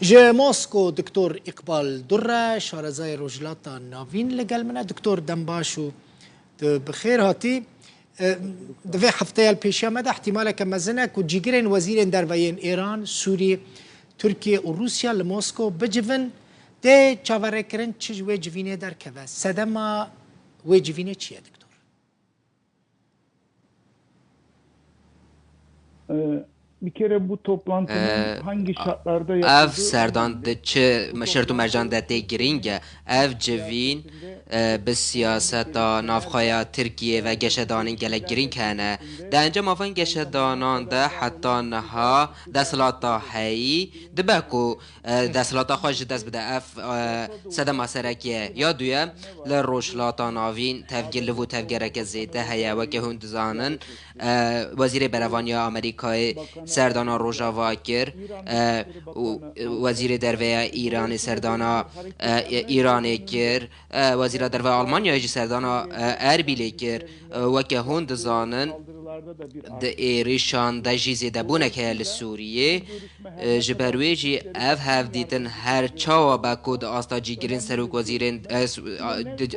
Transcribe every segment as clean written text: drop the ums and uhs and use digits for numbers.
جه ماسکو دکتور اقبال دره شارزای روجلاتا ناوین لگل منه دکتور دنباشو بخیر هاتی دوی هفته الپیشی آمده احتمالا که مزنه که جیگرین وزیر دروین ایران سوریه ترکیه و روسیا لماسکو بجون ده چاوره کرن چج وی جوینه در که و سدما وی جوینه چیه دکتور؟ Bir kere bu toplantının hangi şartlarda ev yapıldığı serdan de çi şert û mercan de tê giring e ev civîn bi siyaseta navxweya Tirkiye ve geşedanên gelek giring hene di encama van geşedanan de heta niha desthilata heyî dibe ku desthilata xwe ji dest bide ev sedema serekiye ya duye li rojhilata navîn tevgir li vû tevgereke zêde heye weke hûn dizanin Wezîrê Berevaniya Amerîkayê serdana Rojava kir Wezîrê Derveya Îranê serdana Îranê kir Wezîra Derveya Almanyayê jî serdana Erbilê kir weke hûn dizanin di êrişan de jî zêdebûnek heye li Sûriyê ji ber wê jî ev hevdîtin her çawa be ku di asta cîgirên serok wezîrên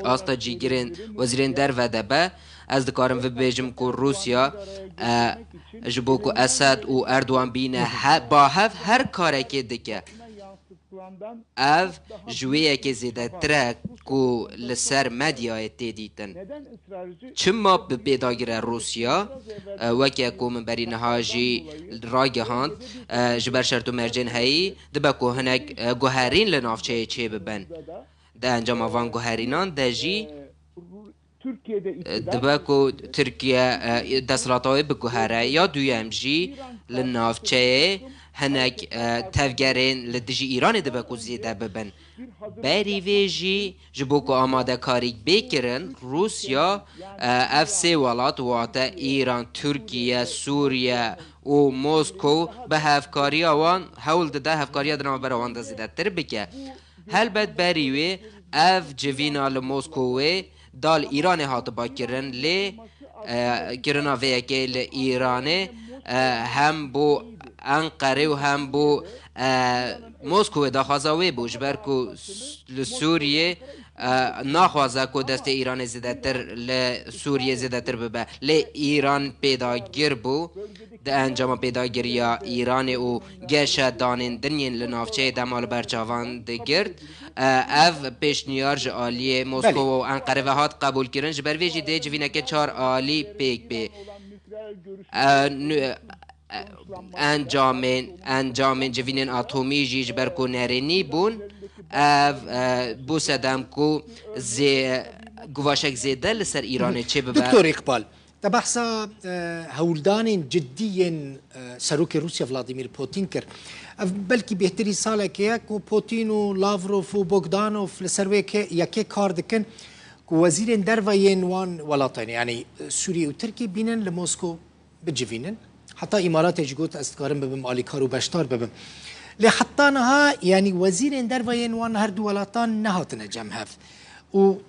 asta cîgirên wezîrên derve de be ez dikarim vibêjim ku Rusya ji bo ku Esed û Erdogan bîne bahev her karekê dike ev ji wê yekê zêdetir e ku li ser medyayê tê dîtin çima bi pêdagire Rusya weke ku min berî niha jî ragihand ji ber şert û mercên heyî dibe ku hinek guherîn li navçeyê çê bibin di encama van guherînan de jî dibe ku Tirkiye desthilata wê biguhere ya duyem jî li navçeyê hinek tevgerên li dijî Îranê dibe ku zêde bibin berî vê jî ji bo ku amadekarî bêkirin Rusya ev sê welat wate Îran, Tirkiye, Sûriye û Moskow bi hevkariya wan hewl dide hevkariya di navbera wan de zêdetir bike helbet berî wê ev civîna li Moskowê dal Îranê hatiba kirin lê kirina vê yekê li Îranê hem bo Enqerê û hem bo Moskowê daxwaza wê bû ji ber ku li Sûriyê naxwaze ku destê Îranê zêdetir li Sûriyê zêdetir bibe lê Îran pêdagir bû di encama pêdagiriya Îranê û geşedanên dinyên li navçeyê dema li ber çavan digirt ev pêşniyar ji aliyê Moskow û Enqerê ve hat qebûl kirin ji ber vê jî dê civîneke çar alî pêk bê encamên civînên atomî jî ji ber ku nerênî bûn ev bû sedem ku guvaşek zêde li ser Îranê çê bibe دکتور اقبال ده بحثا هولدان جدی سروک روسیا ولادیمیر پوتین کرد بلکی بهتری ساله که کو پوتین و لاوروف و بوگدانوف لسروی که یکی کار دکن کو وزیر دروین وان ولاتین یعنی سوریه و ترکیه بینن لموسکو بجوینن حتی امارات جگوت استقارن ببم آلیکار و بشتار ببم لحتى نها يعني وزير دروين وان هردو ولاتان نهاتنا جمهف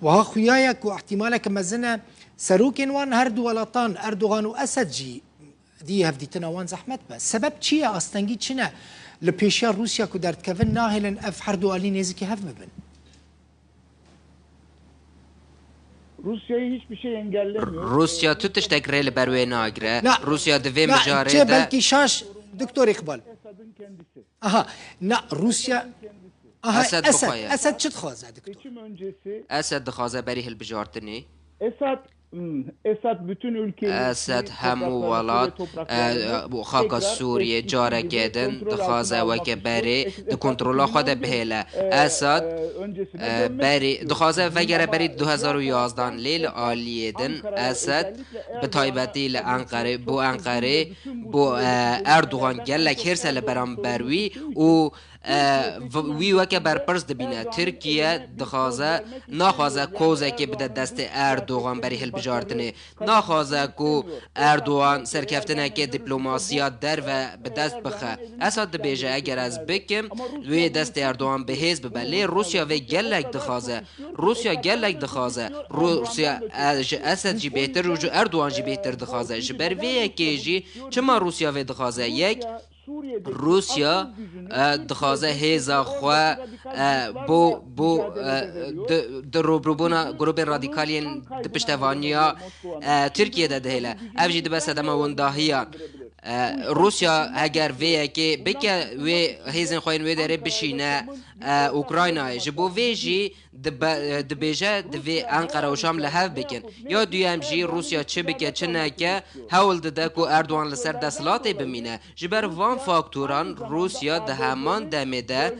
وها خويايا كو احتمالك مزنا سروكين وان هردو ولاتان اردوغان واسد جي دي هفديتنا وان زحمت بس سبب چيه استنگي چنه لپیشیا روسیا کو درد کفن ناهلن اف هردو آلی نزکی هف ببن Rusya'yı hiçbir şey engellemiyor. Rusya tu tiştek rê li ber wê nagire Rusya di vê لا mijarê چه de بلکی شاش دکتور اقبال Esad'ın kendisi. اها نا روسیا اها اسد اسد بخواه. اسد چه خوازه دکتور Seçim öncesi Esed dixwaze berî hilbijartinê Esad bütün ülkeyi Esed hemû welat xaka Sûriyê carekê din dixwaze weke berê di kontrola xwe de bihêle Esad berî dixwaze vegere berî 2011 lê li aliyê din Esed bi taybetî li Enqerê bo Enqerê bo Erdogan gelek hirse li beramber wî û wî weke berpirs dibîne Tirkiye dixwaze naxwaze kozekê bide destê Erdogan berî hilbijartinê naxwaze ku Erdogan serkeftinekê dîplomasiya derve bi dest bixe Esad dibêje eger ez bikim wê destê Erdogan bihêz bibe lê Rusya vê gelek dixwaze Rusya gelek dixwaze Rusya ji Esed jî bêhtir û ji Erdogan jî bêhtir dixwaze ji ber vê yekê jî çima Rusya vê dixwaze yek روسیا دخوازه هیزا خو بو در روبروبونا گروپ رادیکالین د پشتوانیا ترکیه ده دهله افجی ده بس دم ونداهیا روسیا اگر وی که بکه وی هیزن خوین وی داره بشینه اوکراینای جبو وی جی د بیجه د وی انقره و شام لحف بکن یا دویم جی روسیا چه بکه چه نکه هول ده کو اردوان لسر دستلاته بمینه جبر وان فاکتوران روسیا ده همان دمیده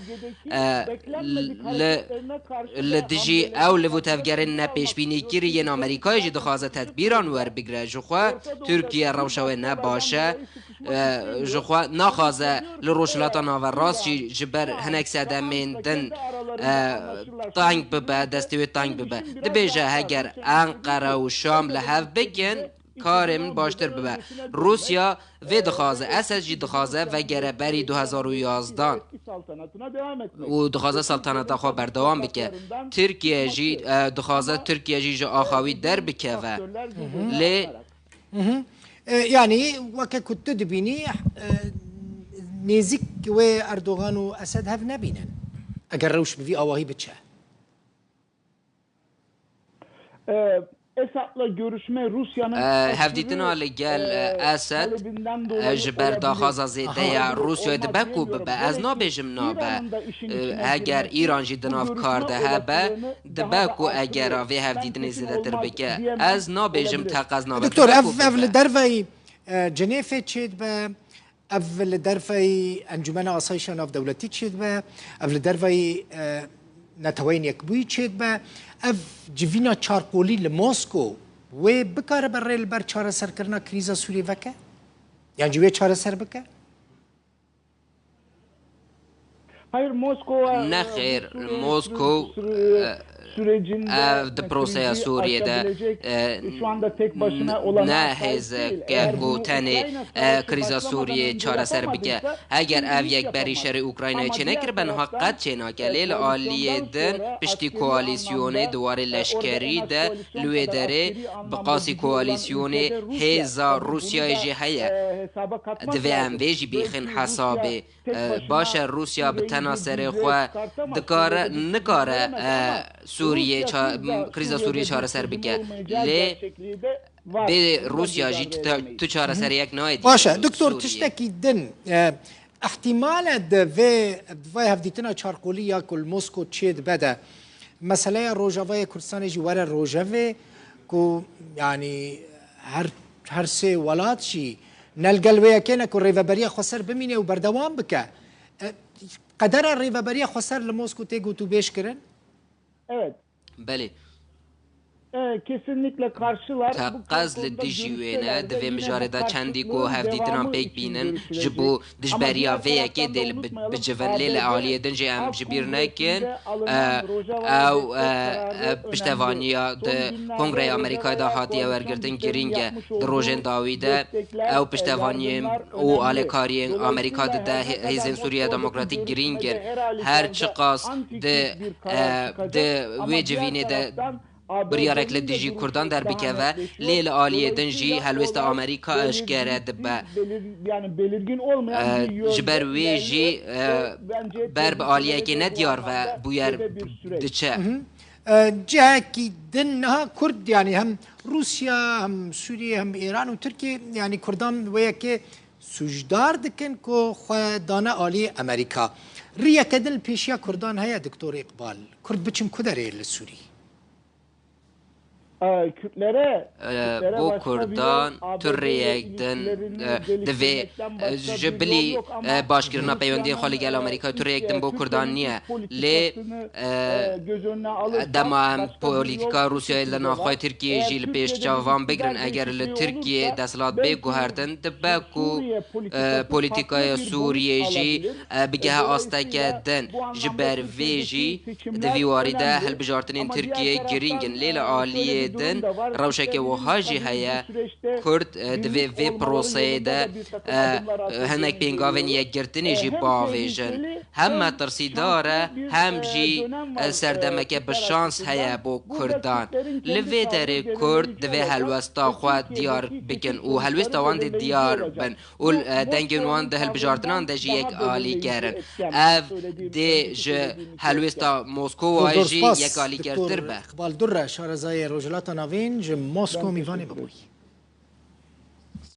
لدجی او لفو تفگرن نپیش بینی کری ین امریکای جی دخوازه تدبیران ور بگره جخوا ترکیه روشوه نباشه جخوا نخوازه لروشلاتا ناوراس جی جبر هنک سدمین دن تانک ببه دستوی تانک ببه ده بیجه هگر انقره و شام لحف بگن کارم باشتر ببه روسیا و دخوازه اسد جی دخوازه و گره بری 2011 و دخوازه سلطنت خواه بردوام بکه ترکیه جی دخوازه ترکیه جی آخاوی در بکه و لی يعني وكا كنت دبيني نيزك و اردوغان و اسد هف نبينن اگر روش بفي اواهي بتشه Esad'la görüşme Rusya'nın هفدیتنا لگل اسد جبر داخازا زیده یا روسیا ده بکو ببه از نابیجم نابه اگر ایران جی دناف کار ده هبه ده بکو اگر آوی هفدیتنی زیده تر بکه از نابیجم تقاز نابه دكتور اف درفي جنيف تشيد با اف درفي انجمن آسایش ناف دولتی تشيد با اف درفي نتوين يكبوي تشيد با اف جوینا چارقولی لموسکو و بکاره برای البر چاره سر کرنا کریزا سوریه وکه yani جوی چاره سر بکه hayır Moskova نخیر موسکو د پروسه سوریه ده şu anda tek başına olan نه هیز که گوتنی کریزا سوریه چاره سر بگه اگر او یک بری شر اوکراینای چه نکر بنها قد چه ناکه لیل آلیه دن پشتی کوالیسیونه دوار لشکری ده لوی داره بقاسی کوالیسیونه هیزا روسیای جی هیه دوی هم ویجی بیخین حسابه باشه روسیا به تناصر خواه دکاره نکاره سوریه کریزا سوریه چاره سر بکه لی به روسیا جی تو چاره سر یک ناید باشه دکتور تشتکی دن احتمال دوی هفدیتنا چارقولی یا کل موسکو چید بده مسئله روژاوای کردستان جی وره روژاوی که یعنی هر سه ولاد شی نلقل ویا کنه که ریوبریا خسر بمینه و بردوام بکه قدر ریوبریا خسر لموسکو تیگو تو بیش کرن؟ Evet. بله kesinlikle karşılar. تقاز لدیجیوینه دوی مجارده چندی کو هفدیتنا پیک بینن جبو دجبریا ویا که دل بجون لیل آلیه دنجی ام جبیر نکن او پشتوانیا ده کنگره امریکای ده هاتیه ورگرتن گرینگه ده روژن داویده او پشتوانیم او آلکارین امریکا ده هیزن سوریه دموکراتیک گرینگن هر چقاس ده وی جوینه ده بریارک لدیجی کردان در بکوه لیل آلیه دنجی هلوست آمریکا اشکره دبه جبر وی جی بر به آلیه که ندیار و بویر دچه جهه کی دنها کرد يعني هم روسيا هم سوريا هم ايران و تركيا يعني كردان ويا كي سجدار دكن كو خدانه عالي امريكا ريا كدل بيشيا كردان هيا دكتور اقبال كرد بچم كدري للسوري بو کردان تریک دن دوی جبلی باشگیرنا پیوندی خالی گل آمریکا تریک دن بو کردان نیه لی دما پولیتیکا روسیا لنا خواه ترکیه جیل پیش جوان بگرن اگر لترکیه دستلات بگو هردن دبا کو پولیتیکای سوریه جی بگه آسته دن جبر وی جی دوی وارده هل بجارتنین ترکیه گرینگن لیل آلیه کردن روشک و هاجی هیا کرد دوی وی پروسه ده هنک پینگاوین یک گرتنی جی باویجن هم ترسی داره هم جی سردمک بشانس هیا بو کردان لوی داره کرد دوی هلوستا خواه دیار بکن و هلوستا وان دیار بن و دنگن وان ده هلبجارتنان ده جی یک آلی کرن اف ده جه هلوستا موسکو واجی یک آلی کرتر به قبال در شارزای روجلات نوین جم موسکو میوانی ببوی